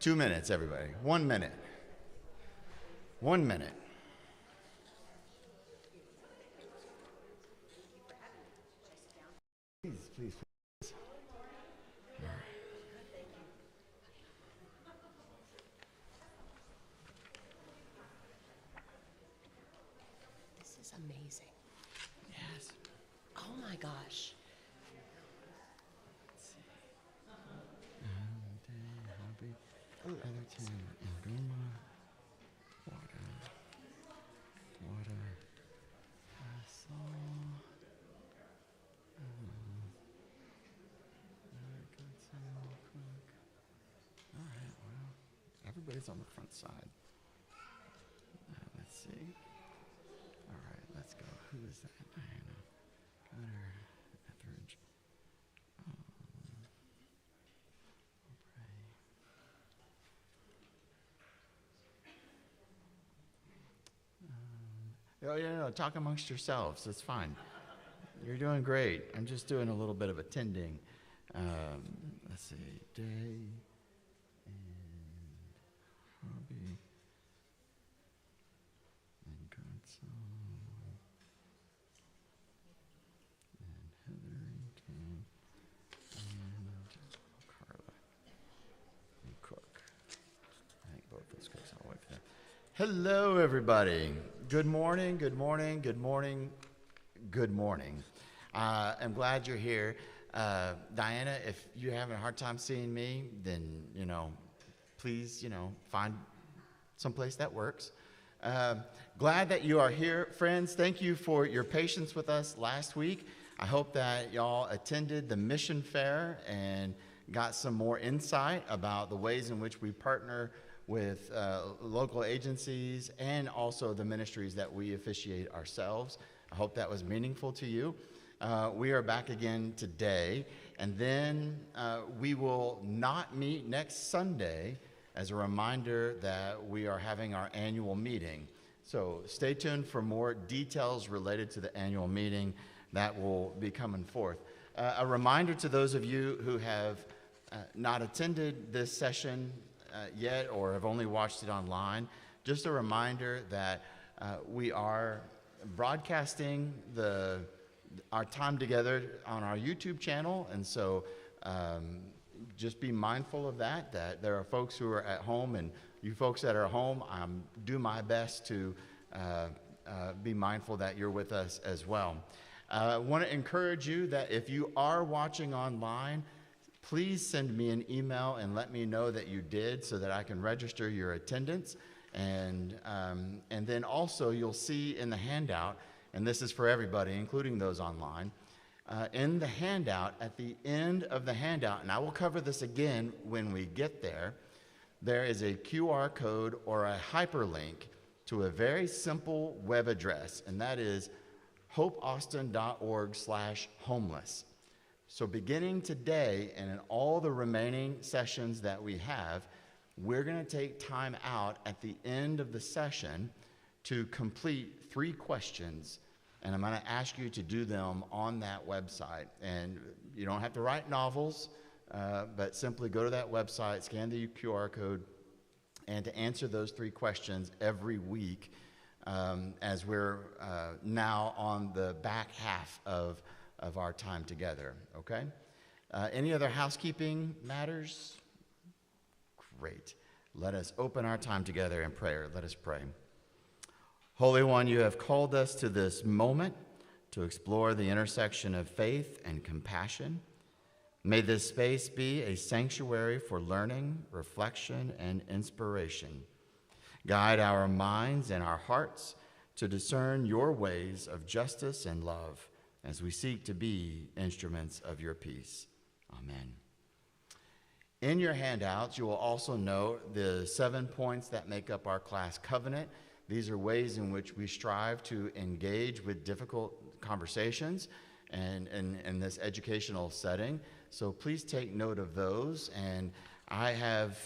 2 minutes, everybody. 1 minute. 1 minute. Please, please, please. All right. This is amazing. Yes. Oh my gosh. Let's see. Hobby, Atherton, Ingoma, water, Castle. All right, well, everybody's on the front side. Let's see. All right, let's go. Who is that? Diana. Gunner, Etheridge. Oh, yeah, no, talk amongst yourselves. That's fine. You're doing great. I'm just doing a little bit of attending. Let's see. Day and hobby and console and Hetherington and Carla and Cook. I think both those cooks all the way for them. Hello, everybody. Good morning, good morning, good morning, good morning. I'm glad you're here. Diana, if you're having a hard time seeing me, then, please, find someplace that works. Glad that you are here. Friends, thank you for your patience with us last week. I hope that y'all attended the mission fair and got some more insight about the ways in which we partner with local agencies and also the ministries that we officiate ourselves. I hope that was meaningful to you. We are back again today, and then we will not meet next Sunday as a reminder that we are having our annual meeting. So stay tuned for more details related to the annual meeting that will be coming forth. A reminder to those of you who have not attended this session yet or have only watched it online, just a reminder that we are broadcasting our time together on our YouTube channel, and so just be mindful of that there are folks who are at home, and you folks that are at home, do my best to be mindful that you're with us as well. I want to encourage you that if you are watching online, please send me an email and let me know that you did so that I can register your attendance. And then also you'll see in the handout, and this is for everybody, including those online, in the handout, at the end of the handout, and I will cover this again when we get there, there is a QR code or a hyperlink to a very simple web address, and that is hopeaustin.org/homeless. So beginning today and in all the remaining sessions that we have, we're going to take time out at the end of the session to complete 3 questions, and I'm going to ask you to do them on that website. And you don't have to write novels, but simply go to that website, scan the QR code, and to answer those 3 questions every week as we're now on the back half of our time together, okay? Any other housekeeping matters? Great. Let us open our time together in prayer. Let us pray. Holy One, you have called us to this moment to explore the intersection of faith and compassion. May this space be a sanctuary for learning, reflection, and inspiration. Guide our minds and our hearts to discern your ways of justice and love as we seek to be instruments of your peace. Amen. In your handouts, you will also note the 7 points that make up our class covenant. These are ways in which we strive to engage with difficult conversations and in this educational setting. So please take note of those. And I have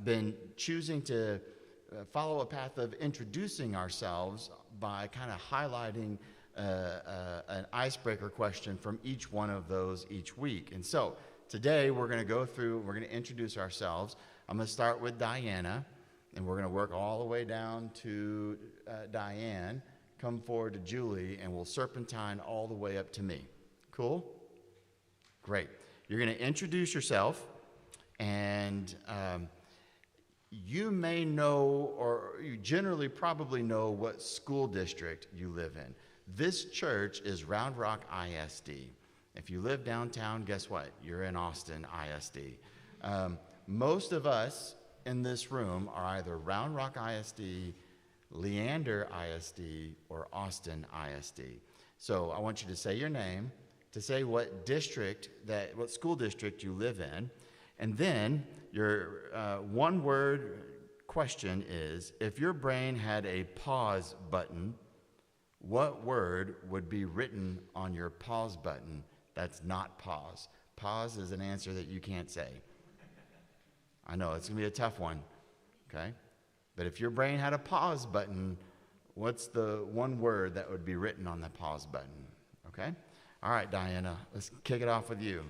been choosing to follow a path of introducing ourselves by kind of highlighting an icebreaker question from each one of those each week. And so today we're going to go through, we're going to introduce ourselves. I'm going to start with Diana, and we're going to work all the way down to Diane, come forward to Julie, and we'll serpentine all the way up to me. Cool? Great. You're going to introduce yourself, and you may know, or you generally probably know, what school district you live in. This church is Round Rock ISD. If you live downtown, guess what? You're in Austin ISD. Most of us in this room are either Round Rock ISD, Leander ISD, or Austin ISD. So I want you to say your name, to say what school district you live in, and then your one-word question is, if your brain had a pause button, what word would be written on your pause button that's not pause? Pause is an answer that you can't say. I know, it's going to be a tough one, okay? But if your brain had a pause button, what's the one word that would be written on the pause button, okay? All right, Diana, let's kick it off with you.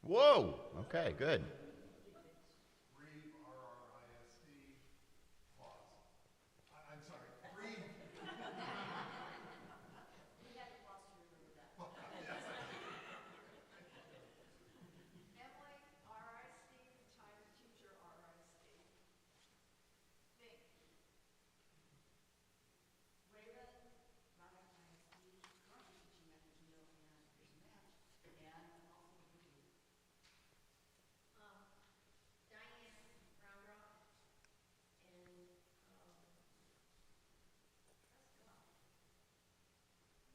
Whoa, okay, good. Breathe, RRISD, pause. I'm sorry, breathe. We had to pause to remember that. Yes, I did. Emily, RISD, retired teacher, RISD. Think. Raven, Round Rock ISD, currently teaching at Virginia and Pearson Match, and I'm also a Virginia. Diane, Round Rock, and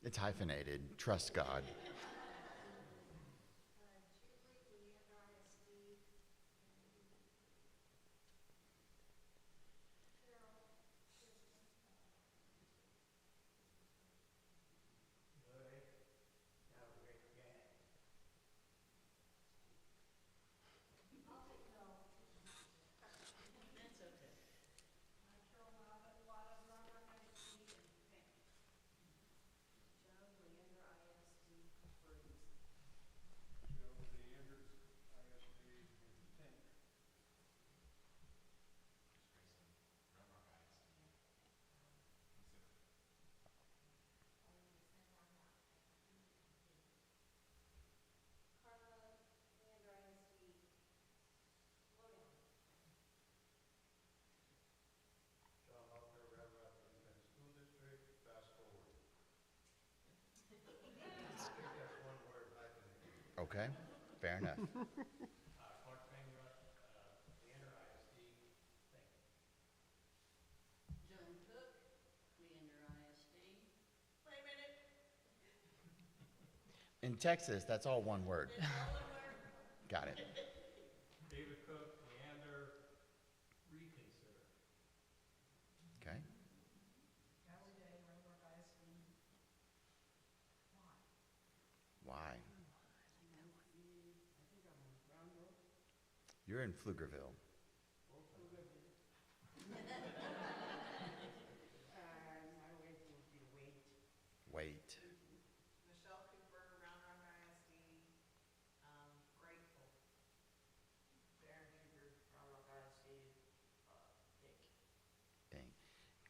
It's hyphenated, trust God. Julie, Leander, ISD, and Carol, I'll take no. That's okay. Carol Wada, Round Rock ISD, and Think. Joan, Leander, ISD, Breeze. Joe Leanders, ISD, and think. Carla, Leander, ISD, slow down. John Walker, Red Rock Independent School District, fast forward. I think that's one word, hyphenated. Okay, fair enough. Clark Bainrush, Leander ISD, think. Joan Cook, Leander, ISD. Wait a minute. In Texas, that's all one word. It's all in word. Got it. David Cook, Leander, reconsider. Okay. Natalie Day, Round Rock ISD. Why? Why? I think I'm on Round Rock. You're in Pflugerville. My weight would be weight. Wait. Michelle Cooper, Round Rock ISD, grateful. Darren Cooper, Round Rock ISD, Dick. Dang.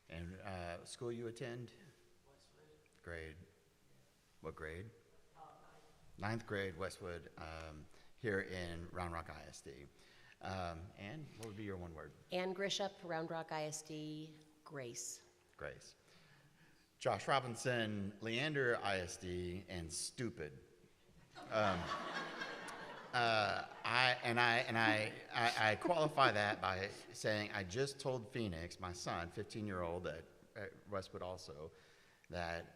And school you attend? Westwood. Grade? What grade? Nine. Ninth grade, Westwood, here in Round Rock ISD. And what would be your one word? Ann Grieshop, Round Rock ISD, Grace. Grace. Josh Robinson, Leander ISD, and stupid. I qualify that by saying I just told Phoenix, my son, 15-year-old at Westwood also, that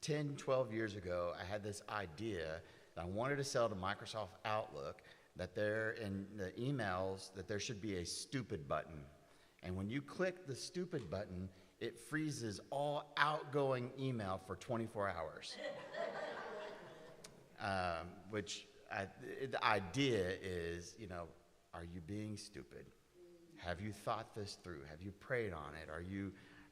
10, 12 years ago, I had this idea that I wanted to sell to Microsoft Outlook that there in the emails that there should be a stupid button. And when you click the stupid button, it freezes all outgoing email for 24 hours. The idea is, are you being stupid? Have you thought this through? Have you prayed on it?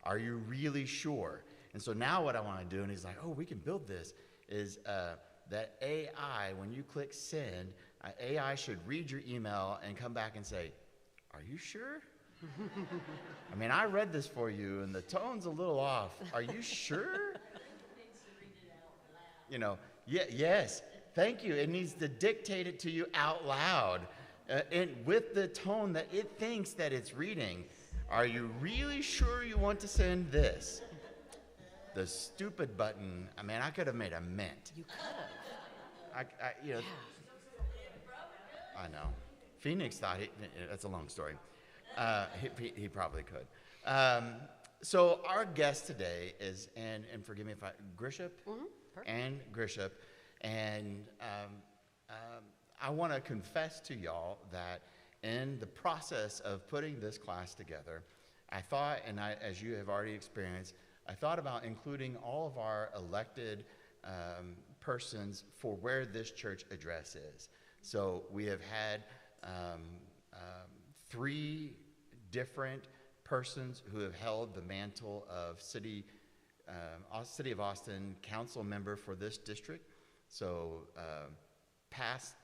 Are you really sure? And so now what I want to do, and he's like, oh, we can build this, is that AI, when you click send, AI should read your email and come back and say, are you sure? I mean, I read this for you, and the tone's a little off. Are you sure? Yes, thank you. It needs to dictate it to you out loud, and with the tone that it thinks that it's reading. Are you really sure you want to send this? The stupid button, I mean, I could have made a mint. You could have. I know. Phoenix thought that's a long story. He probably could. So our guest today is, and forgive me if Grieshop? Perfect. And Grieshop. And I want to confess to y'all that in the process of putting this class together, I thought, and as you have already experienced, I thought about including all of our elected persons for where this church address is. So we have had 3 different persons who have held the mantle of City of Austin council member for this district. So past,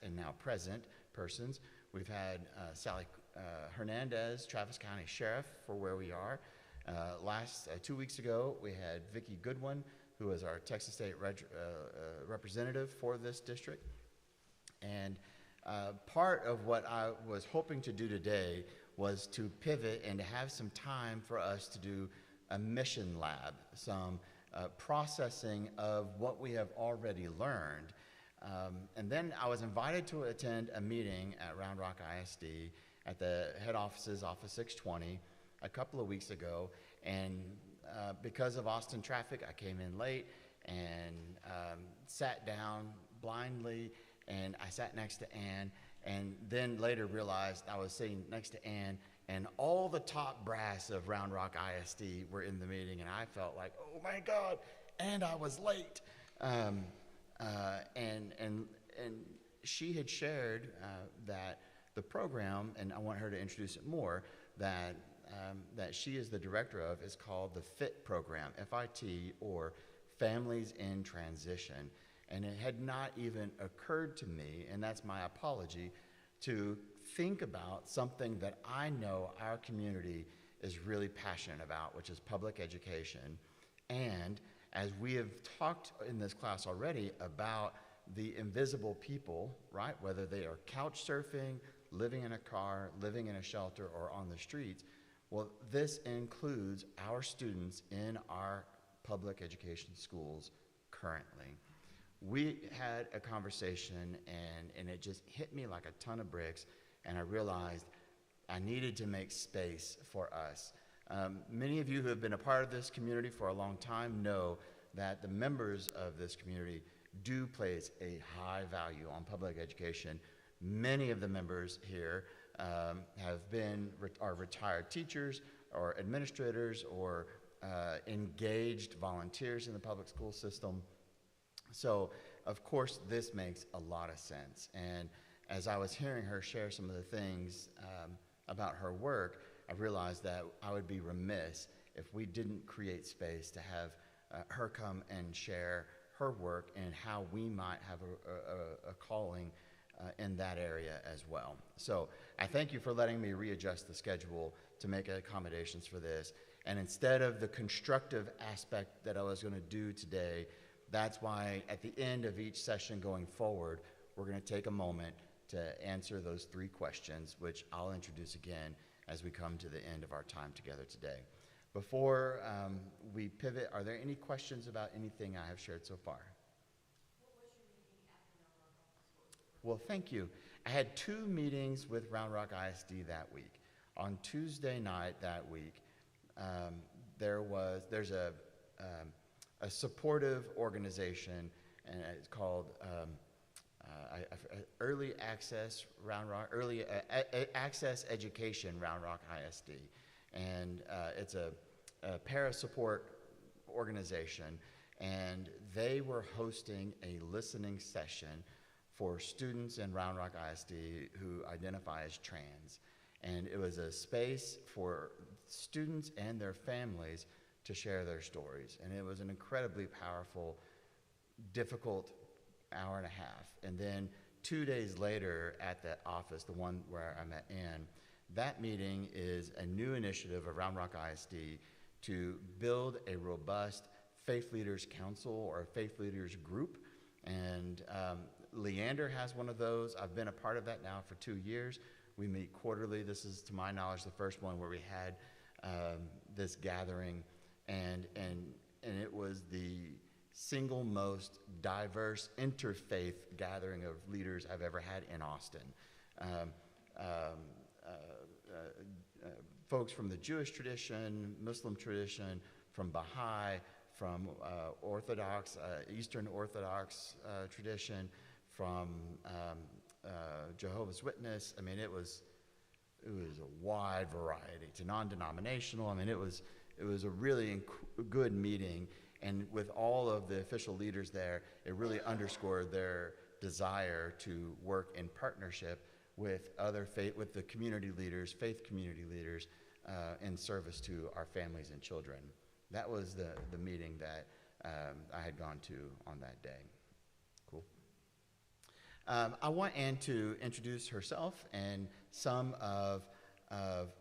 and now present persons. We've had Sally Hernandez, Travis County Sheriff, for where we are. 2 weeks ago, we had Vicki Goodwin, who was our Texas State representative for this district. And part of what I was hoping to do today was to pivot and to have some time for us to do a mission lab, some processing of what we have already learned. And then I was invited to attend a meeting at Round Rock ISD at the head offices, Office 620, a couple of weeks ago. And because of Austin traffic, I came in late and sat down blindly, and I sat next to Ann, and then later realized I was sitting next to Ann, and all the top brass of Round Rock ISD were in the meeting, and I felt like, oh my God, and I was late. And she had shared that the program, and I want her to introduce it more, that she is the director of, is called the FiT program, F-I-T, or Families in Transition. And it had not even occurred to me, and that's my apology, to think about something that I know our community is really passionate about, which is public education. And as we have talked in this class already about the invisible people, right, whether they are couch surfing, living in a car, living in a shelter, or on the streets, well, this includes our students in our public education schools currently. We had a conversation, and it just hit me like a ton of bricks, and I realized I needed to make space for us. Many of you who have been a part of this community for a long time know that the members of this community do place a high value on public education. Many of the members here are retired teachers or administrators or engaged volunteers in the public school system. So, of course, this makes a lot of sense. And as I was hearing her share some of the things about her work, I realized that I would be remiss if we didn't create space to have her come and share her work and how we might have a calling in that area as well. So I thank you for letting me readjust the schedule to make accommodations for this. And instead of the constructive aspect that I was going to do today, that's why at the end of each session going forward, we're going to take a moment to answer those 3 questions, which I'll introduce again as we come to the end of our time together today. Before we pivot, are there any questions about anything I have shared so far? What was your meeting after Round Rock? Well, thank you. I had 2 meetings with Round Rock ISD that week. On Tuesday night that week, there's a supportive organization, and it's called early access Round Rock, access education Round Rock ISD, and it's a para support organization, and they were hosting a listening session for students in Round Rock ISD who identify as trans, and it was a space for students and their families to share their stories, and it was an incredibly powerful, difficult hour and a half. And then 2 days later at that office, the one where I met Ann, that meeting is a new initiative of Round Rock ISD to build a robust faith leaders council or a faith leaders group. And Leander has one of those. I've been a part of that now for 2 years. We meet quarterly. This is, to my knowledge, the first one where we had this gathering, and it was the single most diverse interfaith gathering of leaders I've ever had in Austin. Folks from the Jewish tradition, Muslim tradition, from Baha'i, from Orthodox, Eastern Orthodox tradition, from Jehovah's Witness. I mean, it was a wide variety, to non-denominational. I mean, it was a really good meeting, and with all of the official leaders there, it really underscored their desire to work in partnership with other faith, with the community leaders, faith community leaders, in service to our families and children. That was the meeting that I had gone to on that day. Cool. I want Ann to introduce herself and some of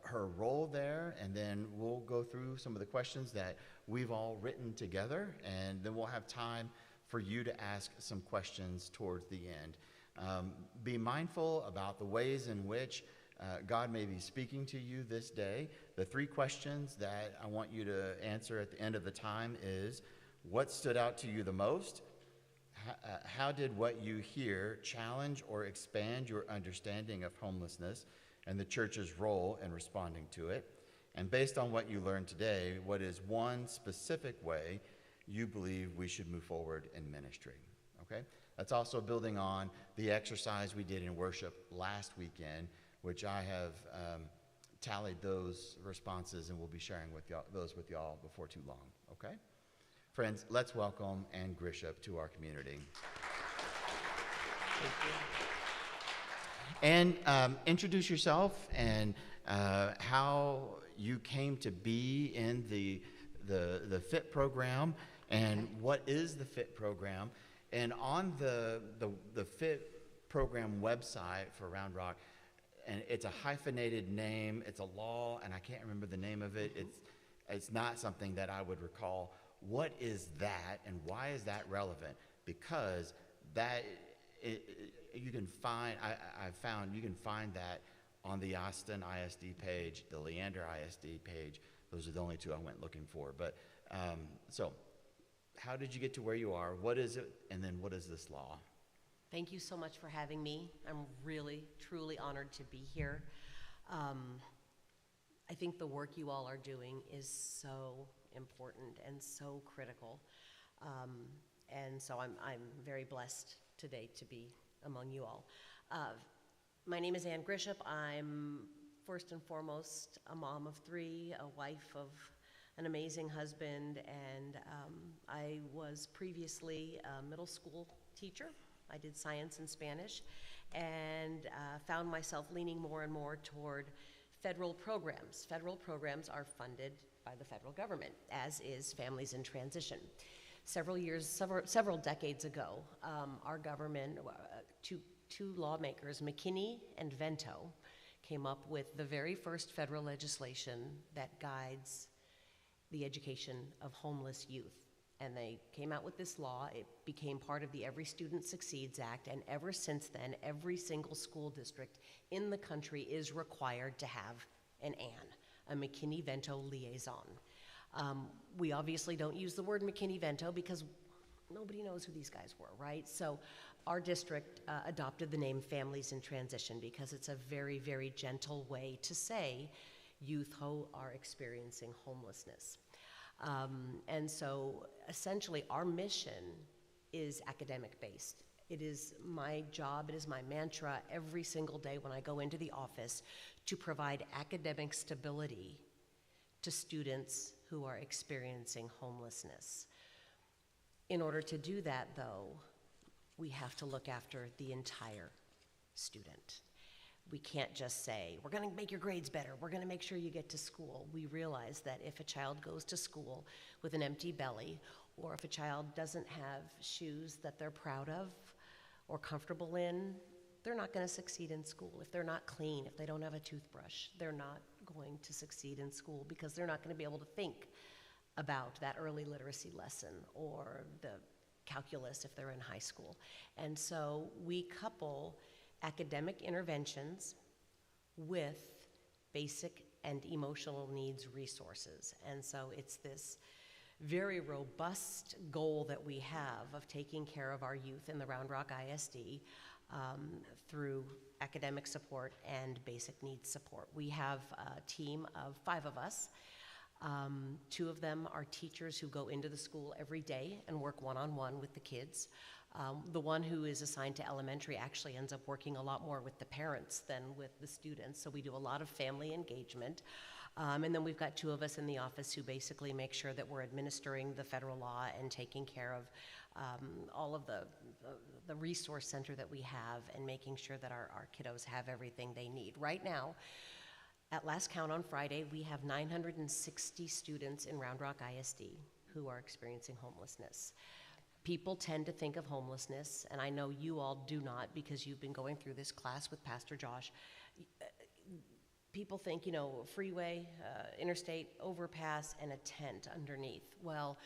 her role there, and then we'll go through some of the questions that we've all written together, and then we'll have time for you to ask some questions towards the end. Be mindful about the ways in which God may be speaking to you this day. The 3 questions that I want you to answer at the end of the time is, what stood out to you the most? How did what you hear challenge or expand your understanding of homelessness and the church's role in responding to it? And based on what you learned today, what is one specific way you believe we should move forward in ministry? Okay? That's also building on the exercise we did in worship last weekend, which I have tallied those responses, and we'll be sharing those with y'all before too long. Okay? Friends, let's welcome Ann Grieshop to our community. And introduce yourself and how you came to be in the FiT program, and what is the FiT program. And on the FiT program website for Round Rock, and it's a hyphenated name, it's a law, and I can't remember the name of it. It's not something that I would recall. What is that, and why is that relevant? Because that you can find, I found you can find that on the Austin ISD page, the Leander ISD page. Those are the only 2 I went looking for. But so, how did you get to where you are? What is it, and then what is this law? Thank you so much for having me. I'm really, truly honored to be here. I think the work you all are doing is so important and so critical. And so I'm very blessed today to be among you all. My name is Ann Grieshop. I'm first and foremost a mom of 3, a wife of an amazing husband, and I was previously a middle school teacher. I did science and Spanish, and found myself leaning more and more toward federal programs. Federal programs are funded by the federal government, as is Families in Transition. Several decades ago, our government, two lawmakers, McKinney and Vento, came up with the very first federal legislation that guides the education of homeless youth. And they came out with this law. It became part of the Every Student Succeeds Act, and ever since then, every single school district in the country is required to have an AN, a McKinney-Vento liaison. We obviously don't use the word McKinney-Vento because nobody knows who these guys were, right? So our district adopted the name Families in Transition because it's a very, very gentle way to say youth who are experiencing homelessness. And so essentially our mission is academic based. It is my job, it is my mantra every single day when I go into the office to provide academic stability to students who are experiencing homelessness. In order to do that, though, we have to look after the entire student. We can't just say, we're gonna make your grades better, we're gonna make sure you get to school. We realize that if a child goes to school with an empty belly, or if a child doesn't have shoes that they're proud of or comfortable in, they're not gonna succeed in school. If they're not clean, if they don't have a toothbrush, they're not going to succeed in school because they're not gonna be able to think about that early literacy lesson or the calculus if they're in high school. And so we couple academic interventions with basic and emotional needs resources. And so it's this very robust goal that we have of taking care of our youth in the Round Rock ISD through academic support and basic needs support. We have a team of 5 of us. 2 of them are teachers who go into the school every day and work one-on-one with the kids. The one who is assigned to elementary actually ends up working a lot more with the parents than with the students, so we do a lot of family engagement. And then we've got 2 of us in the office who basically make sure that we're administering the federal law and taking care of all of the resource center that we have and making sure that our kiddos have everything they need. Right now, at last count on Friday, we have 960 students in Round Rock ISD who are experiencing homelessness. People tend to think of homelessness, and I know you all do not because you've been going through this class with Pastor Josh. People think, you know, freeway, interstate, overpass, and a tent underneath. Well,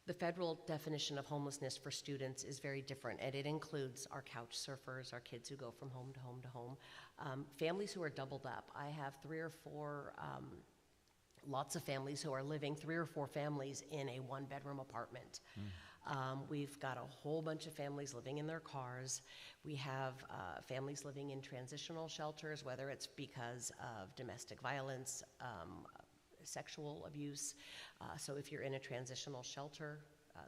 the federal definition of homelessness for students is very different, and it includes our couch surfers, our kids who go from home to home to home, families who are doubled up. I have 3 or 4, lots of families who are living, 3 or 4 families in a 1-bedroom apartment. We've got a whole bunch of families living in their cars. We have families living in transitional shelters, whether it's because of domestic violence, sexual abuse. So if you're in a transitional shelter,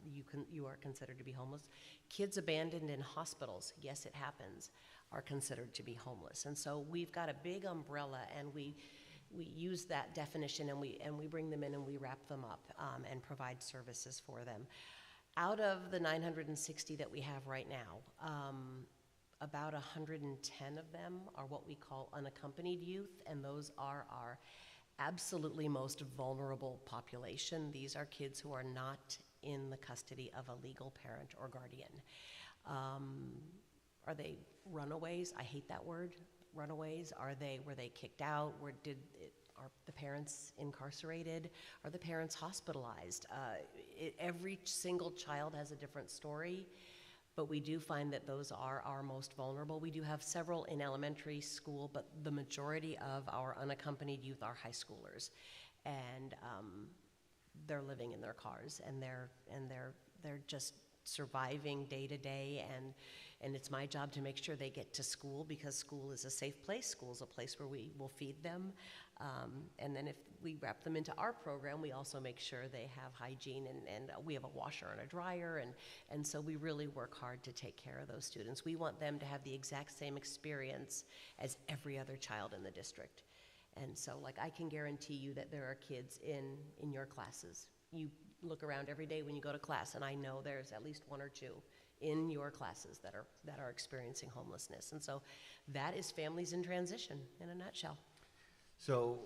you are considered to be homeless. Kids abandoned in hospitals, yes, it happens, are considered to be homeless. And so we've got a big umbrella, and we use that definition, and we bring them in and we wrap them up and provide services for them. Out of the 960 that we have right now, about 110 of them are what we call unaccompanied youth, and those are our absolutely most vulnerable population. These are kids who are not in the custody of a legal parent or guardian. Are they runaways? I hate that word, runaways. Were they kicked out? Are the parents incarcerated? Are the parents hospitalized? Every single child has a different story, but we do find that those are our most vulnerable. We do have several in elementary school, but the majority of our unaccompanied youth are high schoolers, and they're living in their cars, and they're just surviving day to day, and it's my job to make sure they get to school, because school is a safe place. School is a place where we will feed them. And then if we wrap them into our program, we also make sure they have hygiene, and we have a washer and a dryer, and so we really work hard to take care of those students. We want them to have the exact same experience as every other child in the district. And so, like, I can guarantee you that there are kids in your classes. You look around every day when you go to class, and I know there's at least 1 or 2 in your classes that are experiencing homelessness. And so that is families in transition in a nutshell. So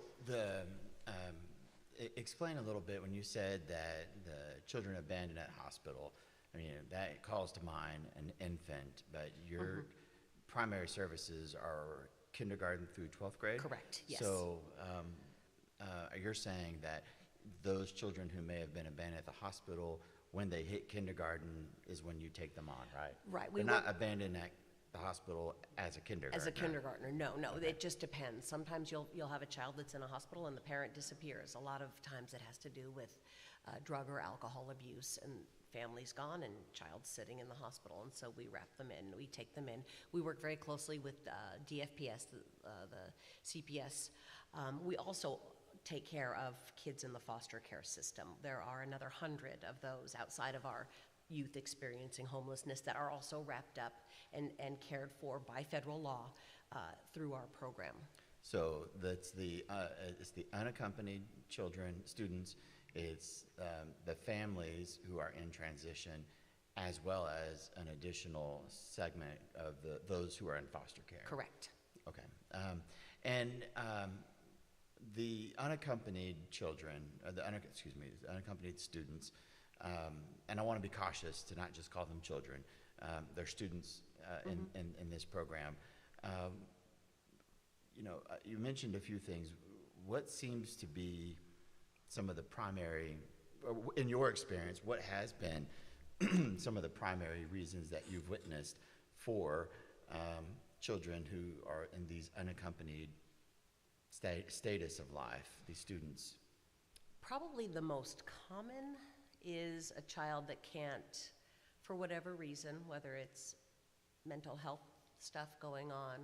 explain a little bit when you said that the children abandoned at hospital. I mean, that calls to mind an infant, but your primary services are kindergarten through 12th grade? Correct, yes. So you're saying that those children who may have been abandoned at the hospital, when they hit kindergarten is when you take them on, right? Right. They're not abandoned at the hospital as a kindergartner. As a kindergartner, no. Okay. It just depends. Sometimes you'll have a child that's in a hospital and the parent disappears. A lot of times it has to do with drug or alcohol abuse, and family's gone and child's sitting in the hospital, and so we wrap them in, we take them in. We work very closely with DFPS, the CPS. We also take care of kids in the foster care system. There are another 100 of those outside of our youth experiencing homelessness that are also wrapped up and cared for by federal law through our program. So that's it's the unaccompanied children, students, it's the families who are in transition, as well as an additional segment of those who are in foster care. Correct. Okay. The unaccompanied children, the unaccompanied students, and I want to be cautious to not just call them children. They're students in this program. You mentioned a few things. What seems to be some of the primary, or in your experience, what has been some of the primary reasons that you've witnessed for children who are in these unaccompanied status of life, these students? Probably the most common is a child that can't, for whatever reason, whether it's mental health stuff going on,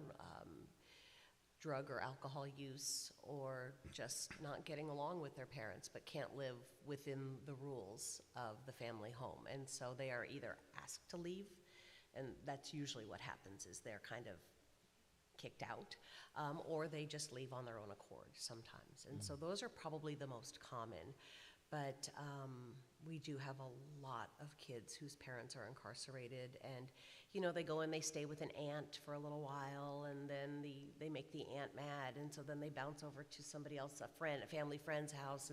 drug or alcohol use, or just not getting along with their parents, but can't live within the rules of the family home. And so they are either asked to leave, and that's usually what happens, is they're kind of kicked out, or they just leave on their own accord sometimes. And so those are probably the most common. But we do have a lot of kids whose parents are incarcerated, and they go and they stay with an aunt for a little while, and then they make the aunt mad, and so then they bounce over to somebody else, a family friend's house,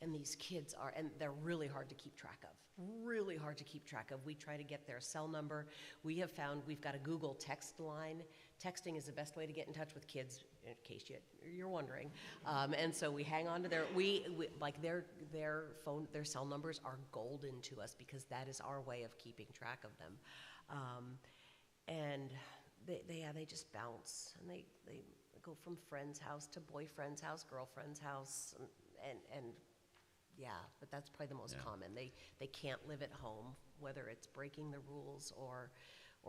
and these kids and they're really hard to keep track of. Really hard to keep track of. We try to get their cell number. We have found we've got a Google text line. Texting is the best way to get in touch with kids, in case you're wondering. And so we hang on to their phone, their cell numbers are golden to us, because that is our way of keeping track of them. And they just bounce, and they go from friend's house to boyfriend's house, girlfriend's house, and yeah, but that's probably the most common. They can't live at home, whether it's breaking the rules or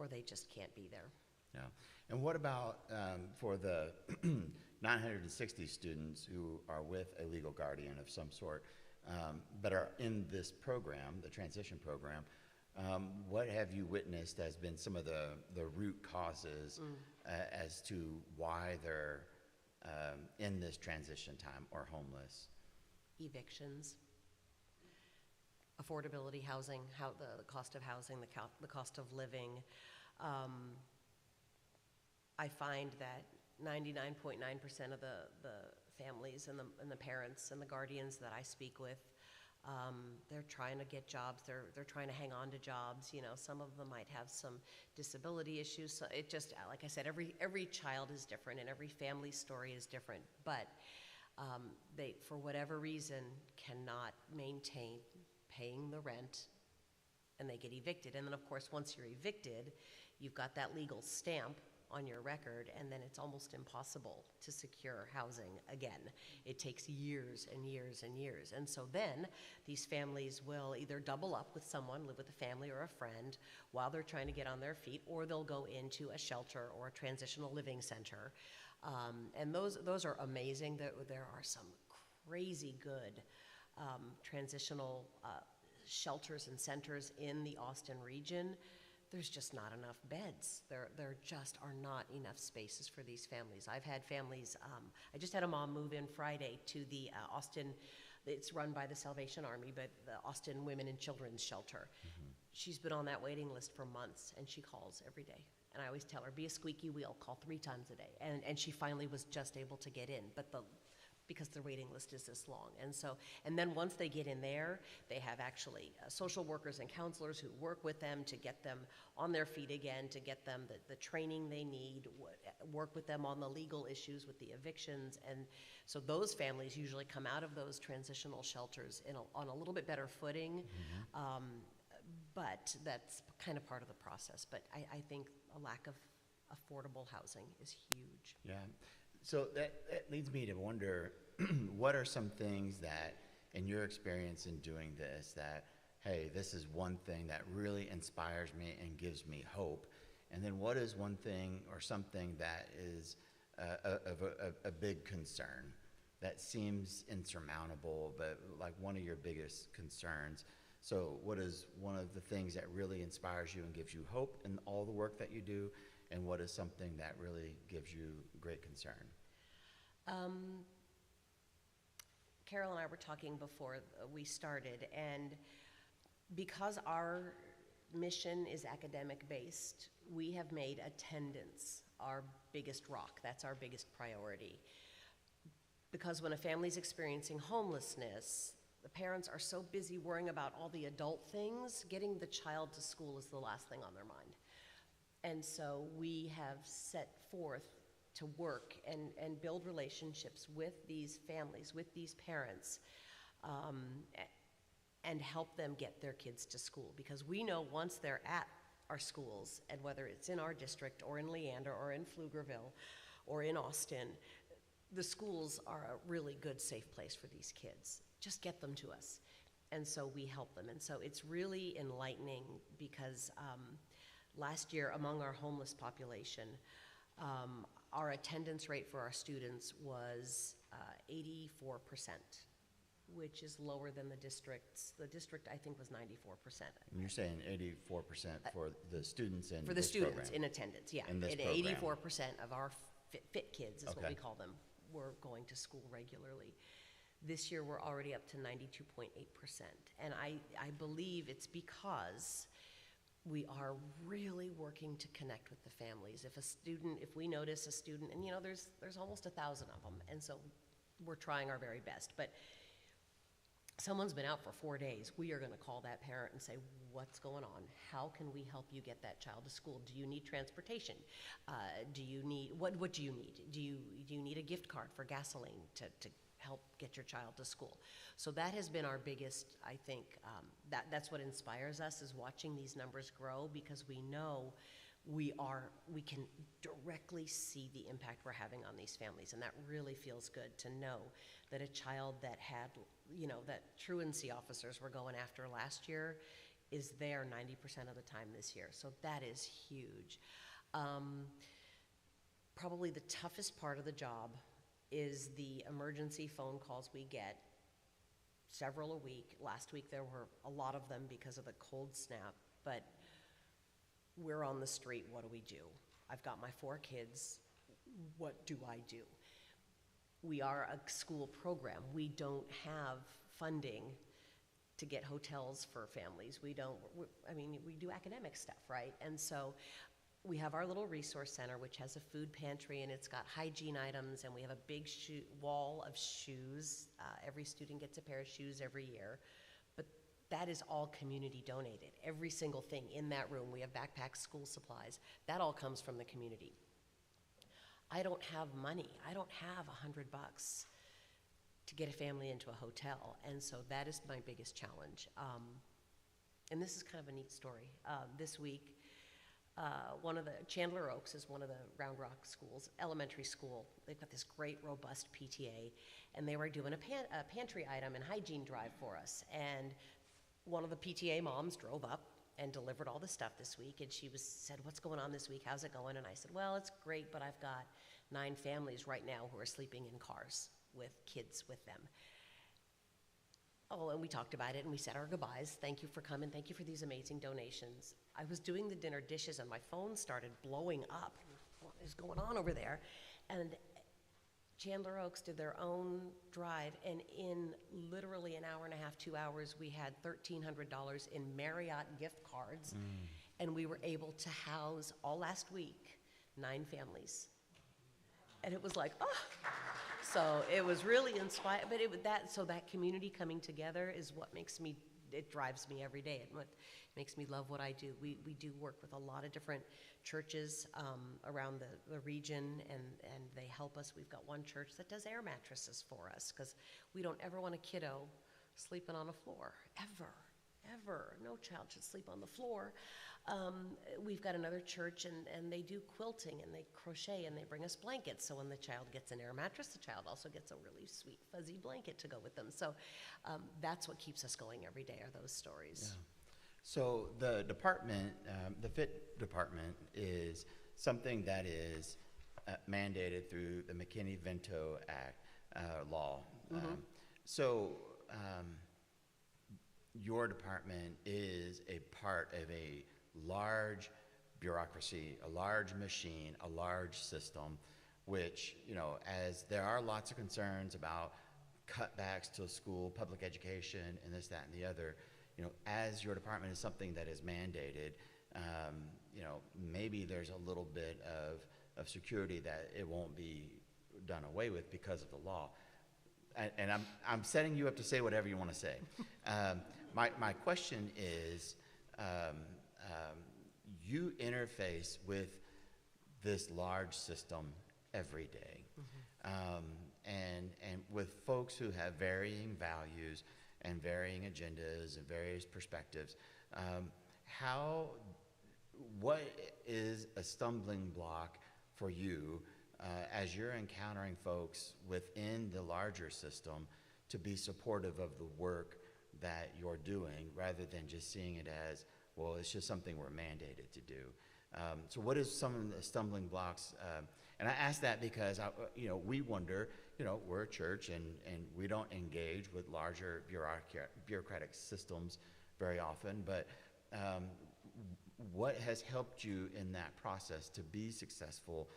they just can't be there. Yeah. And what about for the 960 students who are with a legal guardian of some sort, but are in this program, the transition program? What have you witnessed as been some of the root causes as to why they're in this transition time or homeless? Evictions, affordability housing, the cost of housing, the cost of living. I find that 99.9% of the families and the parents and the guardians that I speak with, they're trying to get jobs. They're trying to hang on to jobs. Some of them might have some disability issues. So it just, like I said, every child is different, and every family story is different. But they, for whatever reason, cannot maintain paying the rent, and they get evicted. And then, of course, once you're evicted, you've got that legal stamp on your record, and then it's almost impossible to secure housing again. It takes years and years and years. And so then these families will either double up with someone, live with a family or a friend while they're trying to get on their feet, or they'll go into a shelter or a transitional living center. And those are amazing. There are some crazy good transitional shelters and centers in the Austin region. There's just not enough beds. There just are not enough spaces for these families. I've had families, I just had a mom move in Friday to the Austin, it's run by the Salvation Army, but the Austin Women and Children's Shelter. Mm-hmm. She's been on that waiting list for months, and she calls every day. And I always tell her, be a squeaky wheel, call 3 times a day. And she finally was just able to get in, but because the waiting list is this long. And then once they get in there, they have actually social workers and counselors who work with them to get them on their feet again, to get them the training they need, work with them on the legal issues with the evictions. And so those families usually come out of those transitional shelters on a little bit better footing. Mm-hmm. But that's kind of part of the process. But I think a lack of affordable housing is huge. Yeah. So that leads me to wonder, what are some things that, in your experience in doing this, that, hey, this is one thing that really inspires me and gives me hope? And then what is one thing or something that is a big concern that seems insurmountable, but like one of your biggest concerns So what is one of the things that really inspires you and gives you hope in all the work that you do, and what is something that really gives you great concern? Carol and I were talking before we started, and because our mission is academic based, we have made attendance our biggest rock. That's our biggest priority. Because when a family's experiencing homelessness, the parents are so busy worrying about all the adult things, getting the child to school is the last thing on their mind. And so we have set forth to work and build relationships with these families, with these parents, and help them get their kids to school. Because we know once they're at our schools, and whether it's in our district or in Leander or in Pflugerville or in Austin, the schools are a really good, safe place for these kids. Just get them to us. And so we help them. And so it's really enlightening because last year among our homeless population, our attendance rate for our students was 84%, which is lower than the district's. The district, I think, was 94%. And you're saying 84% for the students in For the this students program. in attendance, yeah. In this And program. 84% of our FiT kids, is what Okay. we call them, were going to school regularly. This year, we're already up to 92.8%. And I believe it's because we are really working to connect with the families. If we notice a student, and there's almost 1,000 of them, and so we're trying our very best. But someone's been out for 4 days, we are gonna call that parent and say, what's going on? How can we help you get that child to school? Do you need transportation? What do you need? Do you need a gift card for gasoline to help get your child to school? So that has been our biggest, I think, that's what inspires us, is watching these numbers grow, because we know we can directly see the impact we're having on these families. And that really feels good to know that a child that had, that truancy officers were going after last year is there 90% of the time this year. So that is huge. Probably the toughest part of the job is the emergency phone calls we get, several a week. Last week there were a lot of them because of the cold snap, but we're on the street. What do we do? I've got my 4 kids. What do I do? We are a school program. We don't have funding to get hotels for families. We do academic stuff, right? And so we have our little resource center, which has a food pantry, and it's got hygiene items, and we have a big wall of shoes. Every student gets a pair of shoes every year. But that is all community donated. Every single thing in that room, we have backpacks, school supplies, that all comes from the community. I don't have money. I don't have $100 to get a family into a hotel, and so that is my biggest challenge. And this is kind of a neat story. This week, one of the, Chandler Oaks is one of the Round Rock schools, elementary school. They've got this great, robust PTA, and they were doing a pantry item and hygiene drive for us. And one of the PTA moms drove up and delivered all the stuff this week, and she said, what's going on this week? How's it going? And I said, well, it's great, but I've got 9 families right now who are sleeping in cars with kids with them. Oh, and we talked about it, and we said our goodbyes. Thank you for coming. Thank you for these amazing donations. I was doing the dinner dishes, and my phone started blowing up. What is going on over there? And Chandler Oaks did their own drive, and in literally an hour and a half, 2 hours, we had $1,300 in Marriott gift cards, and we were able to house, all last week, 9 families. And it was like, oh. So it was really inspiring, but that community coming together is what it drives me every day, and what makes me love what I do. We do work with a lot of different churches around the region, and they help us. We've got one church that does air mattresses for us, because we don't ever want a kiddo sleeping on a floor, ever. No child should sleep on the floor. We've got another church, and they do quilting, and they crochet, and they bring us blankets. So when the child gets an air mattress, the child also gets a really sweet fuzzy blanket to go with them. So that's what keeps us going every day, are those stories. Yeah. So the department, the FiT department, is something that is mandated through the McKinney-Vento Act law. So your department is a part of a large bureaucracy, a large machine, a large system, which, you know, as there are lots of concerns about cutbacks to school, public education, and this, that, and the other, you know, as your department is something that is mandated, you know, maybe there's a little bit of security that it won't be done away with because of the law. And I'm setting you up to say whatever you want to say. My question is, you interface with this large system every day, and with folks who have varying values and varying agendas and various perspectives. What is a stumbling block for you as you're encountering folks within the larger system to be supportive of the work that you're doing, rather than just seeing it as, well, it's just something we're mandated to do? So what is some of the stumbling blocks? And I ask that because, you know, we wonder, you know, we're a church and we don't engage with larger bureaucratic systems very often, but what has helped you in that process to be successful,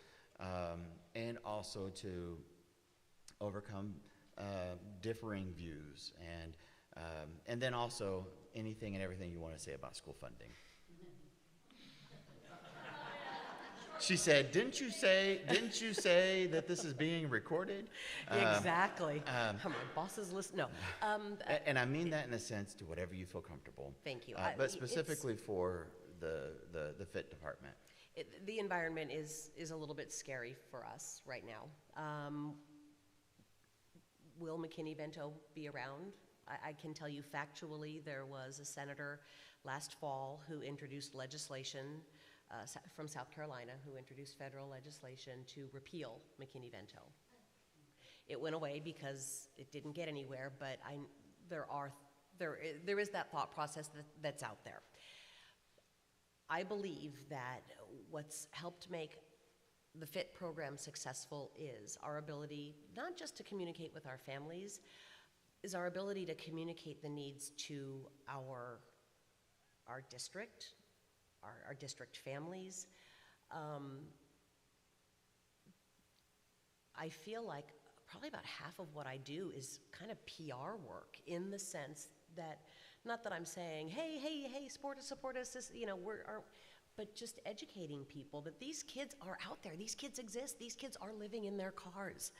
and also to overcome differing views, and then also anything and everything you want to say about school funding? She said, didn't you say that this is being recorded? Exactly. My boss is listening. No. And I mean that in a sense to whatever you feel comfortable. Thank you. But specifically for the FiT department. The environment is a little bit scary for us right now. Will McKinney-Vento be around? I can tell you factually, there was a senator last fall who introduced legislation from South Carolina, who introduced federal legislation to repeal McKinney-Vento. It went away because it didn't get anywhere, but there is that thought process that's out there. I believe that what's helped make the FiT program successful is our ability not just to communicate with our families, is our ability to communicate the needs to our district, our district families. I feel like probably about half of what I do is kind of PR work, in the sense that, not that I'm saying, hey, support us, you know, but just educating people that these kids are out there, these kids exist, these kids are living in their cars.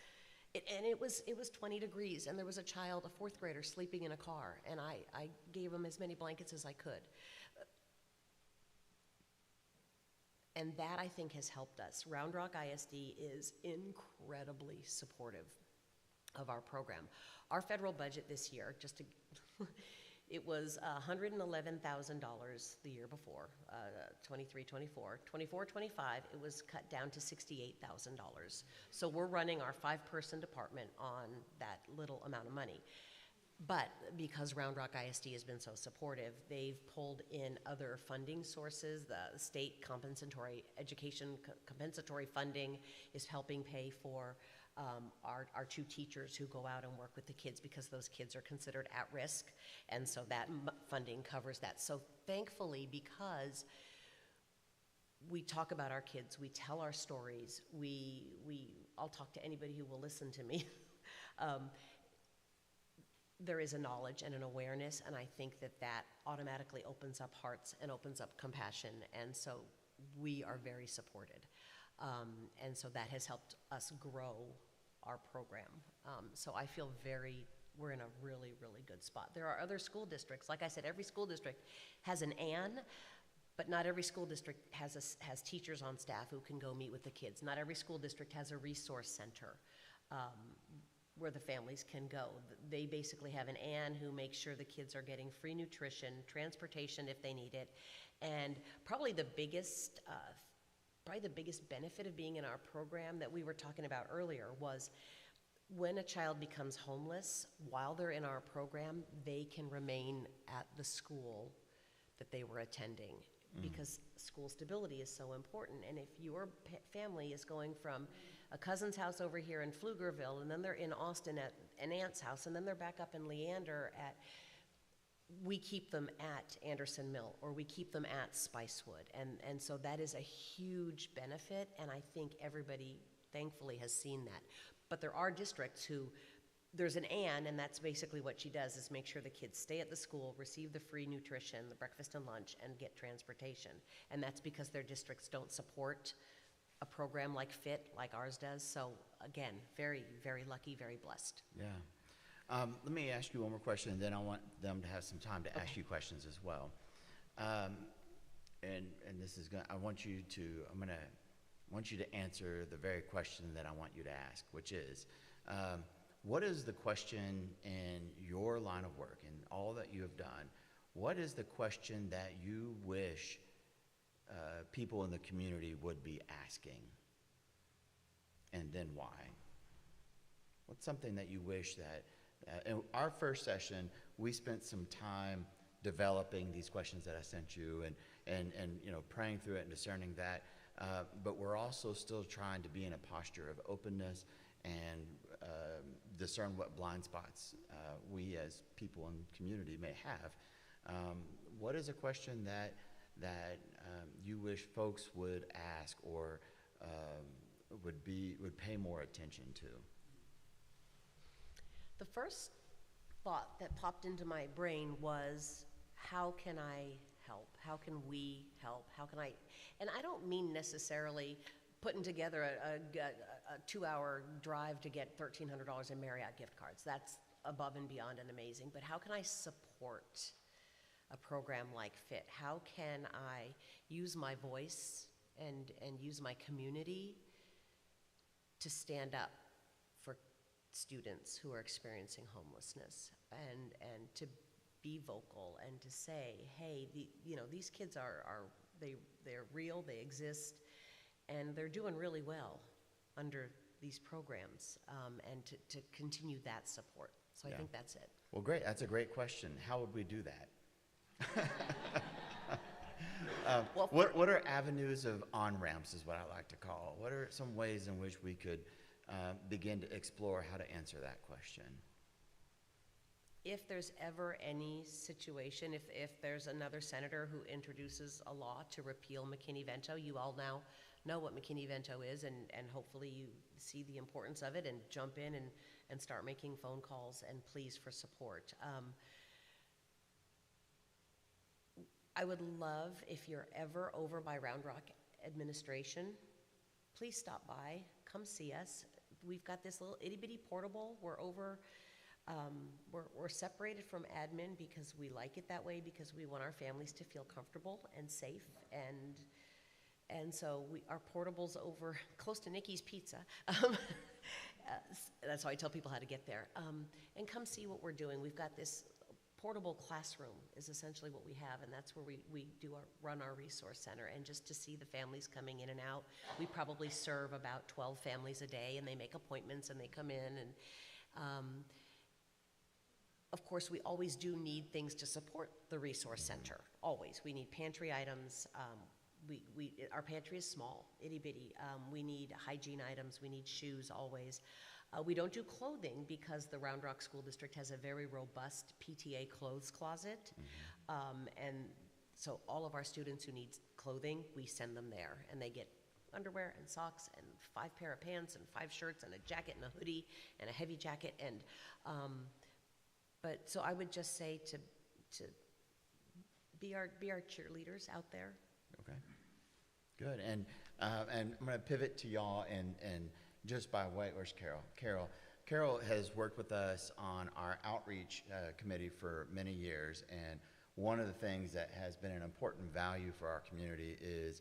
And it was 20 degrees, and there was a child, a fourth grader, sleeping in a car, and I gave him as many blankets as I could. And that, I think, has helped us. Round Rock ISD is incredibly supportive of our program. Our federal budget this year, it was $111,000 the year before, 23-24. 24-25, it was cut down to $68,000. So we're running our 5-person department on that little amount of money. But because Round Rock ISD has been so supportive, they've pulled in other funding sources. The state compensatory education compensatory funding is helping pay for our 2 teachers who go out and work with the kids, because those kids are considered at risk, and so that funding covers that. So thankfully, because we talk about our kids, we tell our stories, I'll talk to anybody who will listen to me. There is a knowledge and an awareness, and I think that automatically opens up hearts and opens up compassion, and so we are very supported. And so that has helped us grow our program. So I feel we're in a really, really good spot. There are other school districts. Like I said, every school district has an AN, but not every school district has teachers on staff who can go meet with the kids. Not every school district has a resource center where the families can go. They basically have an AN who makes sure the kids are getting free nutrition, transportation if they need it, and probably the biggest benefit of being in our program that we were talking about earlier was when a child becomes homeless, while they're in our program, they can remain at the school that they were attending, because school stability is so important. And if your family is going from a cousin's house over here in Pflugerville, and then they're in Austin at an aunt's house, and then they're back up in Leander we keep them at Anderson Mill, or we keep them at Spicewood. And so that is a huge benefit, and I think everybody thankfully has seen that. But there are districts who, there's an Ann, and that's basically what she does, is make sure the kids stay at the school, receive the free nutrition, the breakfast and lunch, and get transportation. And that's because their districts don't support a program like FiT, like ours does. So again, very, very lucky, very blessed. Yeah. Let me ask you one more question, and then I want them to have some time to ask you questions as well. And this is going. I want you to answer the very question that I want you to ask, which is, what is the question in your line of work and all that you have done? What is the question that you wish people in the community would be asking, and then why? What's something that you wish that? In our first session, we spent some time developing these questions that I sent you, and you know, praying through it and discerning that. But we're also still trying to be in a posture of openness and discern what blind spots we as people in the community may have. What is a question that you wish folks would ask or would pay more attention to? The first thought that popped into my brain was, how can I help? How can we help? How can I, and I don't mean necessarily putting together a 2-hour drive to get $1,300 in Marriott gift cards. That's above and beyond and amazing. But how can I support a program like FiT? How can I use my voice and use my community to stand up for students who are experiencing homelessness, and to be vocal and to say, hey, these kids they're real, they exist, and they're doing really well under these programs, and to continue that support. So I think that's it. Well, great. That's a great question. How would we do that? What are avenues of on-ramps is what I like to call. What are some ways in which we could begin to explore how to answer that question? If there's ever any situation, if there's another senator who introduces a law to repeal McKinney-Vento, you all now know what McKinney-Vento is, and hopefully you see the importance of it and jump in and start making phone calls and pleas for support. I would love, if you're ever over by Round Rock administration, please stop by, come see us. We've got this little itty-bitty portable. We're over, we're separated from admin because we like it that way, because we want our families to feel comfortable and safe, and so our portable's over close to Nikki's Pizza. That's how I tell people how to get there. And come see what we're doing. We've got this portable classroom is essentially what we have, and that's where we run our resource center. And just to see the families coming in and out, we probably serve about 12 families a day, and they make appointments and they come in. And of course, we always do need things to support the resource center. Always, we need pantry items. Our pantry is small, itty bitty. We need hygiene items. We need shoes always. We don't do clothing because the Round Rock School District has a very robust PTA clothes closet. And so all of our students who need clothing, we send them there, and they get underwear and socks and 5 pair of pants and 5 shirts and a jacket and a hoodie and a heavy jacket. And but so I would just say to be our cheerleaders out there. Okay, good. And I'm going to pivot to y'all, and just by way, where's Carol? Carol has worked with us on our outreach committee for many years, and one of the things that has been an important value for our community is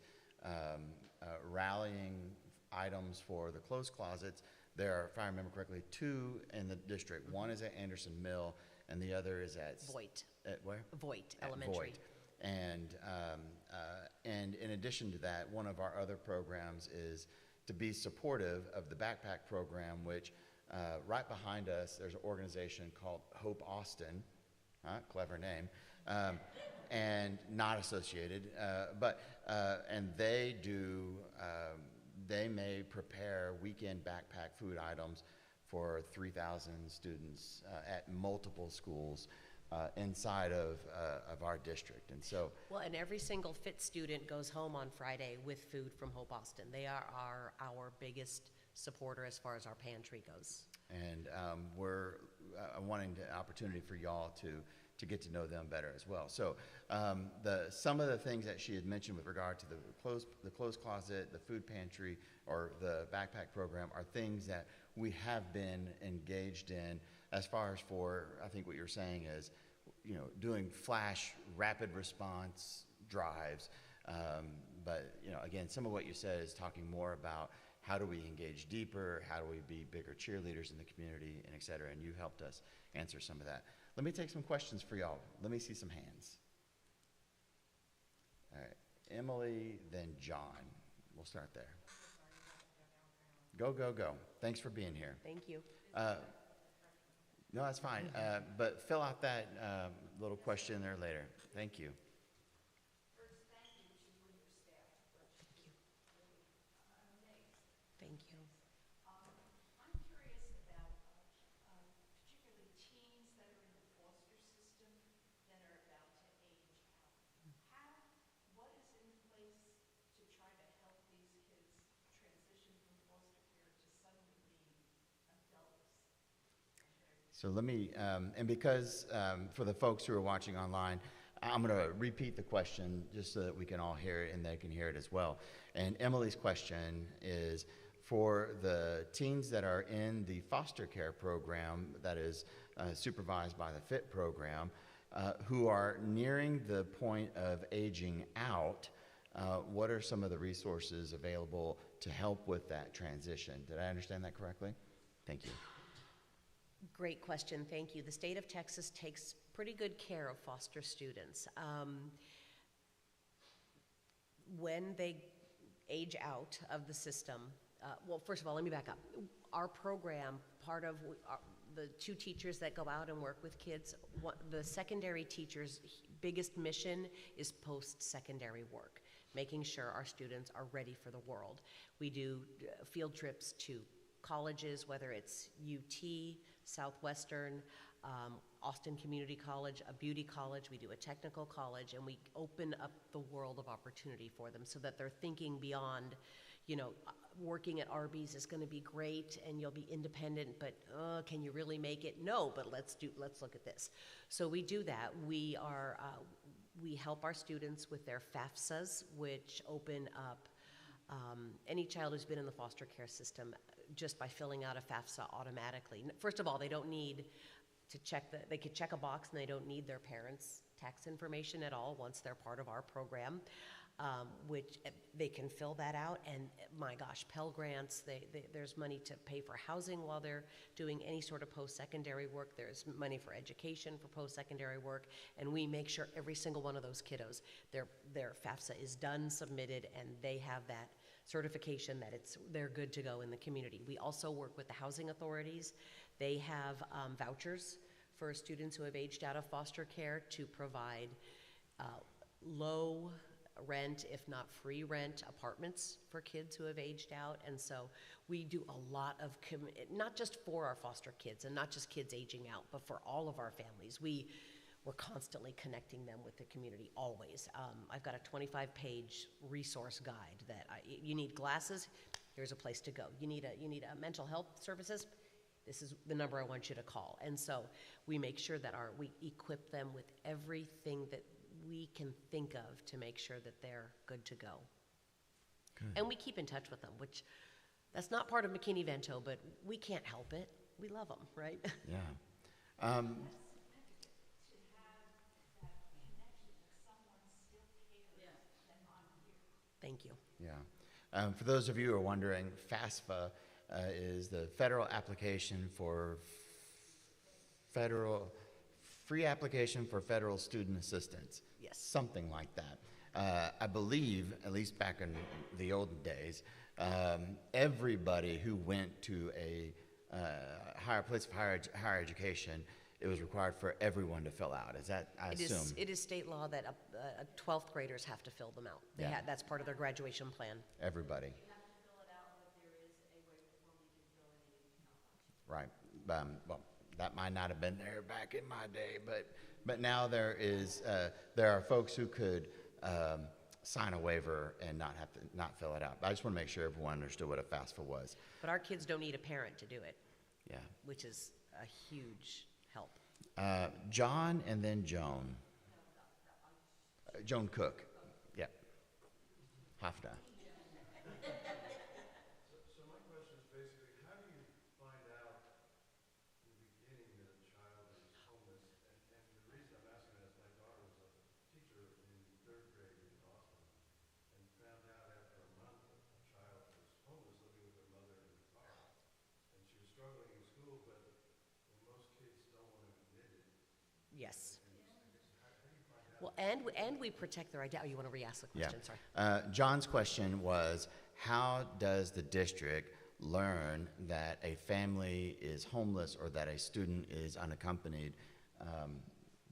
rallying items for the clothes closets. There are, if I remember correctly, 2 in the district. One is at Anderson Mill, and the other is at Voight. At where? Voight At Elementary. Voight. And in addition to that, one of our other programs is to be supportive of the backpack program, which right behind us, there's an organization called HopeAustin, clever name, and not associated, and they do, they may prepare weekend backpack food items for 3,000 students at multiple schools inside of our district. And so, Well, and every single FiT student goes home on Friday with food from HopeAustin. They are our biggest supporter as far as our pantry goes. and we're wanting the opportunity for y'all to get to know them better as well. So some of the things that she had mentioned with regard to the clothes closet, the food pantry, or the backpack program are things that we have been engaged in as far as for, I think what you're saying is, doing flash rapid response drives. But, again, some of what you said is talking more about how do we engage deeper, how do we be bigger cheerleaders in the community, and et cetera, and you helped us answer some of that. Let me take some questions for y'all. Let me see some hands. All right, Emily, then John. We'll start there. Go, go, go. Thanks for being here. Thank you. No, that's fine, but fill out that little question there later. Thank you. First, thank you to you and your staff for what you do. Really amazed. Thank you. I'm curious about particularly teens that are in the foster system that are about to age out. What is in place to try to help these kids transition from foster care to suddenly being adults? So let me, and because for the folks who are watching online, I'm going to repeat the question just so that we can all hear it and they can hear it as well. And Emily's question is, for the teens that are in the foster care program that is supervised by the FiT program, who are nearing the point of aging out, what are some of the resources available to help with that transition? Did I understand that correctly? Thank you. Great question, thank you. The state of Texas takes pretty good care of foster students. When they age out of the system, well, first of all, let me back up. Our program, part of the 2 teachers that go out and work with kids, the secondary teacher's biggest mission is post-secondary work, making sure our students are ready for the world. We do field trips to colleges, whether it's UT, Southwestern, Austin Community College, a beauty college, we do a technical college, and we open up the world of opportunity for them so that they're thinking beyond, working at Arby's is going to be great and you'll be independent, but can you really make it? No, but let's look at this. So we do that. We help our students with their FAFSAs, which open up any child who's been in the foster care system just by filling out a FAFSA automatically. First of all, they don't need to they could check a box and they don't need their parents' tax information at all once they're part of our program, which they can fill that out. And my gosh, Pell Grants, there's money to pay for housing while they're doing any sort of post-secondary work. There's money for education for post-secondary work. And we make sure every single one of those kiddos, their FAFSA is done, submitted, and they have that certification that they're good to go in the community. We also work with the housing authorities. They have vouchers for students who have aged out of foster care to provide low rent, if not free rent, apartments for kids who have aged out. And so we do a lot of, not just for our foster kids and not just kids aging out, but for all of our families. We're constantly connecting them with the community, always. I've got a 25-page resource guide that you need glasses, here's a place to go. You need a mental health services, this is the number I want you to call. And so we make sure that we equip them with everything that we can think of to make sure that they're good to go. Good. And we keep in touch with them, which that's not part of McKinney-Vento, but we can't help it. We love them, right? Yeah. Thank you. Yeah. For those of you who are wondering, FAFSA is the Federal Application for Free Application for Federal Student Assistance. Yes. Something like that. I believe, at least back in the olden days, everybody who went to a higher place of higher education, it was required for everyone to fill out. Is that, I assume? It is state law that 12th graders have to fill them out. That's part of their graduation plan. Everybody. You have to fill it out, but there is a way where we can fill anything out. Right. Well, that might not have been there back in my day, but But now there are folks who could sign a waiver and not fill it out. I just want to make sure everyone understood what a FAFSA was. But our kids don't need a parent to do it, Yeah. which is a huge help. John and then Joan. Joan Cook. Yeah. Hafna. So my question is basically, how do you find out in the beginning that a child is homeless? And the reason I'm asking that is my daughter was a teacher in 3rd grade in Austin and found out after a month that a child was homeless living with their mother in the car. And she was struggling in school, but most kids don't want to admit it. Yes. And how do you find out? Well, and we protect their identity. Oh, you want to re-ask the question? Sorry. John's question was, how does the district learn that a family is homeless or that a student is unaccompanied?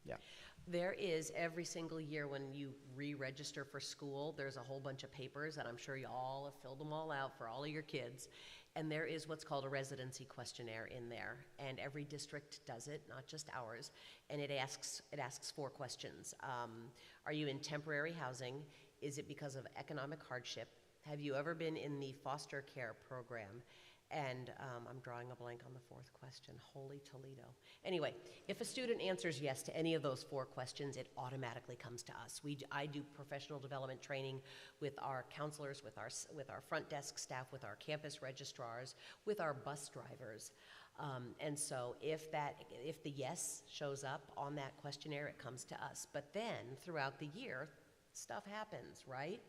Yeah. There is every single year when you re-register for school, there's a whole bunch of papers, and I'm sure you all have filled them all out for all of your kids. And there is what's called a residency questionnaire in there, and every district does it, not just ours. And it asks 4 questions. Are you in temporary housing? Is it because of economic hardship? Have you ever been in the foster care program? And I'm drawing a blank on the 4th question. Holy Toledo. Anyway, if a student answers yes to any of those 4 questions, it automatically comes to us. I do professional development training with our counselors, with our front desk staff, with our campus registrars, with our bus drivers. And so if the yes shows up on that questionnaire, it comes to us. But then throughout the year, stuff happens, right?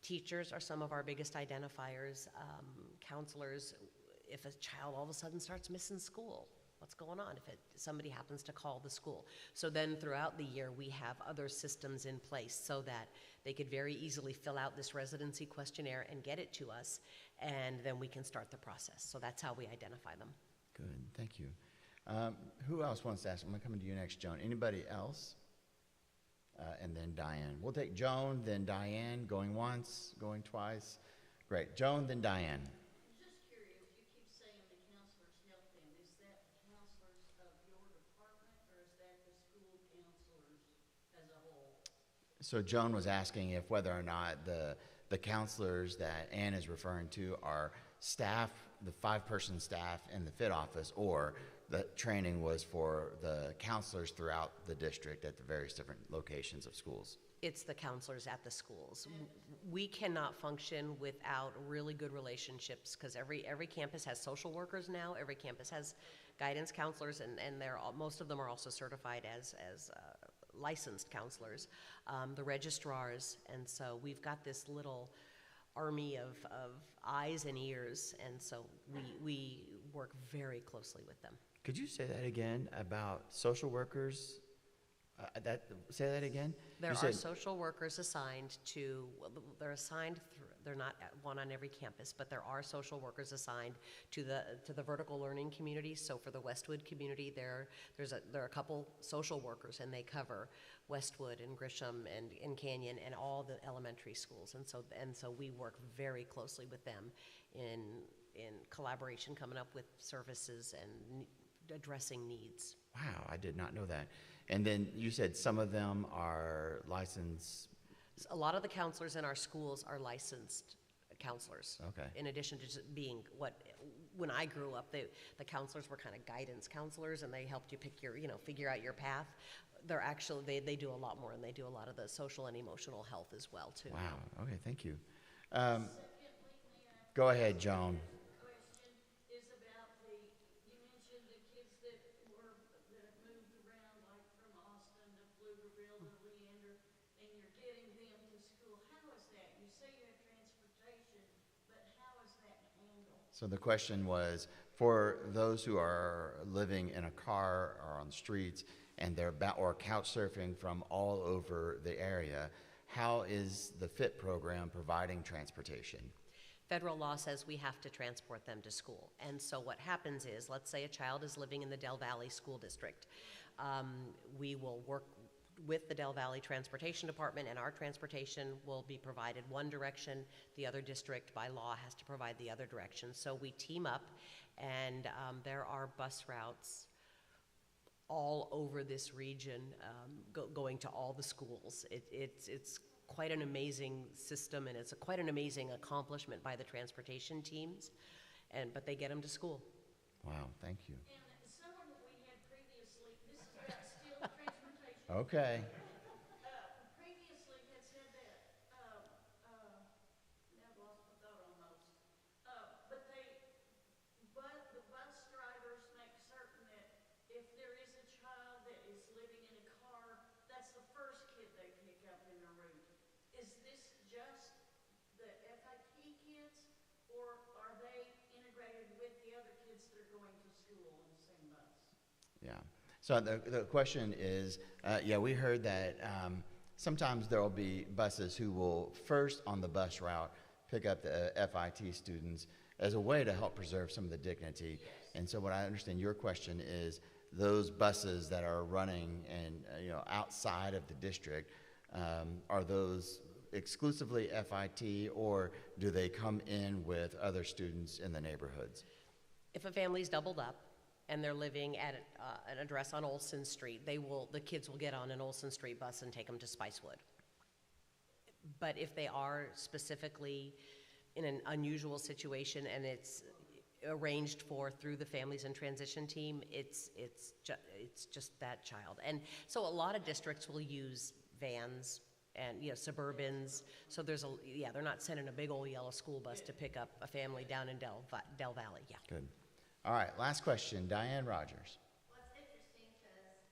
Teachers are some of our biggest identifiers. Counselors, if a child all of a sudden starts missing school, what's going on? If somebody happens to call the school. So then throughout the year, we have other systems in place so that they could very easily fill out this residency questionnaire and get it to us, and then we can start the process. So that's how we identify them. Good, thank you. Who else wants to ask? I'm coming to you next, Joan. Anybody else? And then Diane. We'll take Joan, then Diane, going once, going twice. Great. Joan, then Diane. I'm just curious, you keep saying the counselors help them. Is that the counselors of your department, or is that the school counselors as a whole? So Joan was asking if whether or not the counselors that Ann is referring to are staff, the 5-person staff in the FiT office, or the training was for the counselors throughout the district at the various different locations of schools. It's the counselors at the schools. We cannot function without really good relationships because every campus has social workers now. Every campus has guidance counselors, and most of them are also certified as licensed counselors, the registrars, and so we've got this little army of eyes and ears, and so we work very closely with them. Could you say that again about social workers? Say that again? There are social workers assigned to, they're not one on every campus, but there are social workers assigned to the vertical learning community. So for the Westwood community, there are a couple social workers, and they cover Westwood and Grieshop and Canyon and all the elementary schools. And so we work very closely with them in collaboration, coming up with services and addressing needs. Wow, I did not know that. And then you said some of them are licensed. A lot of the counselors in our schools are licensed counselors. Okay. In addition to just being when I grew up, the counselors were kind of guidance counselors, and they helped you pick figure out your path. They're actually, they do a lot more, and they do a lot of the social and emotional health as well, too. Wow, okay, thank you. Secondly, may I Go ahead, Joan. question is about you mentioned the kids that moved around, like from Austin to Pflugerville to Leander, and you're getting them to school. How is that? You say you have transportation, but how is that handled? So the question was, for those who are living in a car or on the streets and they're or couch surfing from all over the area, how is the FiT program providing transportation? Federal law says we have to transport them to school. And so what happens is, let's say a child is living in the Del Valley School District. We will work with the Del Valley Transportation Department, and our transportation will be provided one direction. The other district, by law, has to provide the other direction. So we team up, and there are bus routes all over this region, going to all the schools. It's quite an amazing system, and it's quite an amazing accomplishment by the transportation teams, but they get them to school. Wow, thank you. And someone that we had previously, this is about still transportation. Okay. Previously had said that, now I've lost my thought almost. But the bus drivers make certain that if there is a child that is living in a car, that's the first kid they pick up in the route. Is this just the FIT kids, or are they integrated with the other kids that are going to school in the same bus? Yeah. So the question is, yeah, we heard that sometimes there will be buses who will first on the bus route pick up the FIT students as a way to help preserve some of the dignity. Yes. And so what I understand your question is, those buses that are running and outside of the district, are those exclusively FIT, or do they come in with other students in the neighborhoods? If a family's doubled up and they're living at an address on Olson Street, the kids will get on an Olson Street bus and take them to Spicewood. But if they are specifically in an unusual situation and it's arranged for through the Families in Transition team, it's just that child. And so a lot of districts will use vans and Suburbans. So they're not sending a big old yellow school bus to pick up a family down in Del Valley. Yeah. Good. All right, last question, Diane Rogers. Well, it's interesting because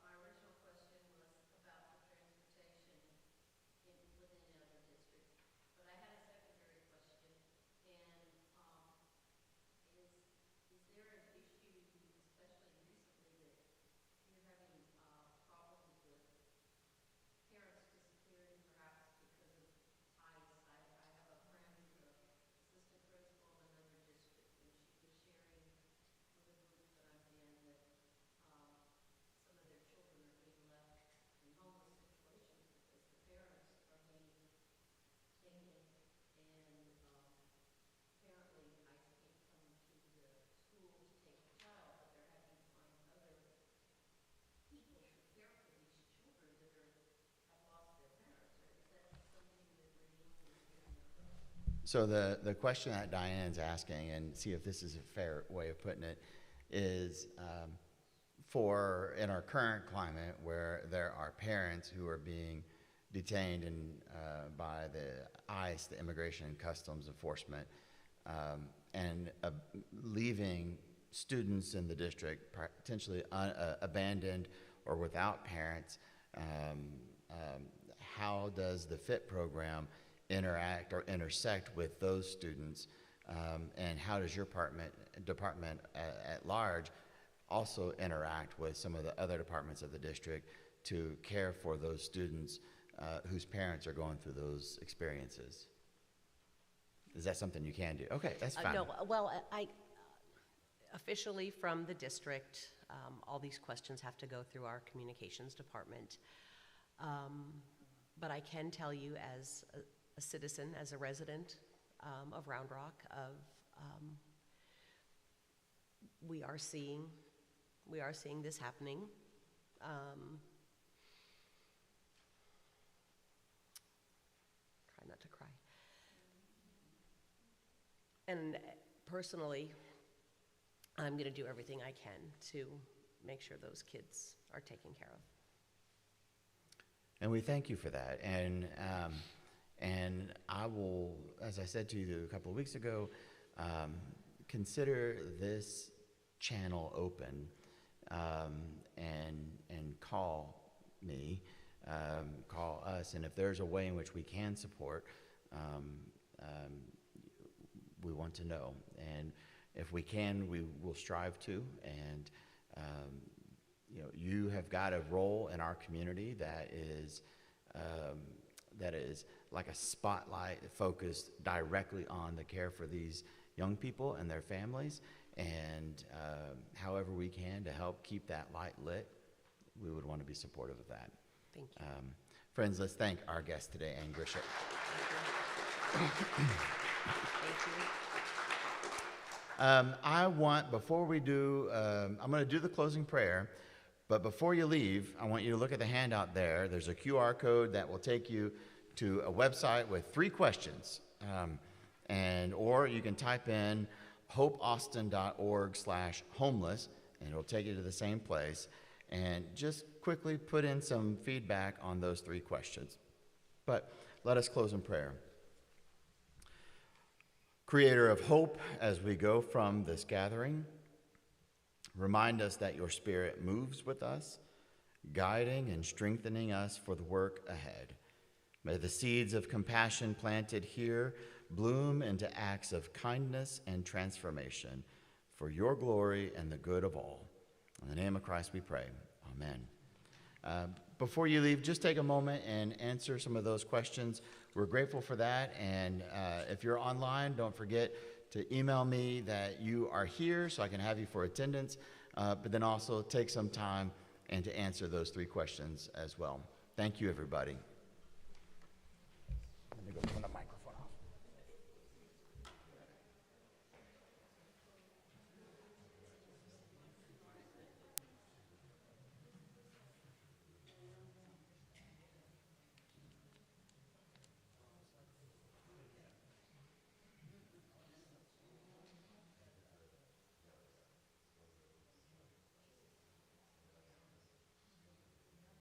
my original question was about the transportation within other districts. But I had a secondary question, and is there an issue, especially recently, that you're having problems with parents disappearing, perhaps because of ties? I have a friend who's an assistant principal in another district, and she was sharing with a group that I'm in that some of their children are being left in homeless situations because the parents are being taken, and apparently ICE can't come to the school to take the child, but they're having to find other people to care for these children that have lost their parents. Or is that something that we're dealing with here in the borough? So the question that Diane's asking, and see if this is a fair way of putting it, is for in our current climate where there are parents who are being detained by the ICE, the Immigration and Customs Enforcement, and leaving students in the district potentially abandoned or without parents, how does the FiT program interact or intersect with those students, and how does your department at large also interact with some of the other departments of the district to care for those students whose parents are going through those experiences? Is that something you can do? Okay, that's fine. No, well, I officially from the district, all these questions have to go through our communications department. But I can tell you as a citizen, as a resident of Round Rock, we are seeing this happening. Try not to cry. And personally, I'm going to do everything I can to make sure those kids are taken care of. And we thank you for that. And I will, as I said to you a couple of weeks ago, consider this channel open, and call me, call us, and if there's a way in which we can support, we want to know. And if we can, we will strive to. And you have got a role in our community that is like a spotlight focused directly on the care for these young people and their families. And however we can to help keep that light lit, we would want to be supportive of that. Thank you. Friends, let's thank our guest today, Ann Grieshop. Thank you. I want, before we do, I'm going to do the closing prayer. But before you leave, I want you to look at the handout there. There's a QR code that will take you to a website with 3 questions. Or you can type in hopeaustin.org/homeless, and it'll take you to the same place. And just quickly put in some feedback on those 3 questions. But let us close in prayer. Creator of hope, as we go from this gathering, remind us that your Spirit moves with us, guiding and strengthening us for the work ahead. May the seeds of compassion planted here bloom into acts of kindness and transformation for your glory and the good of all. In the name of Christ we pray. Amen. Before you leave, just take a moment and answer some of those questions. We're grateful for that. And if you're online, don't forget to email me that you are here so I can have you for attendance. But then also take some time and to answer those 3 questions as well. Thank you, everybody. I'm gonna go put up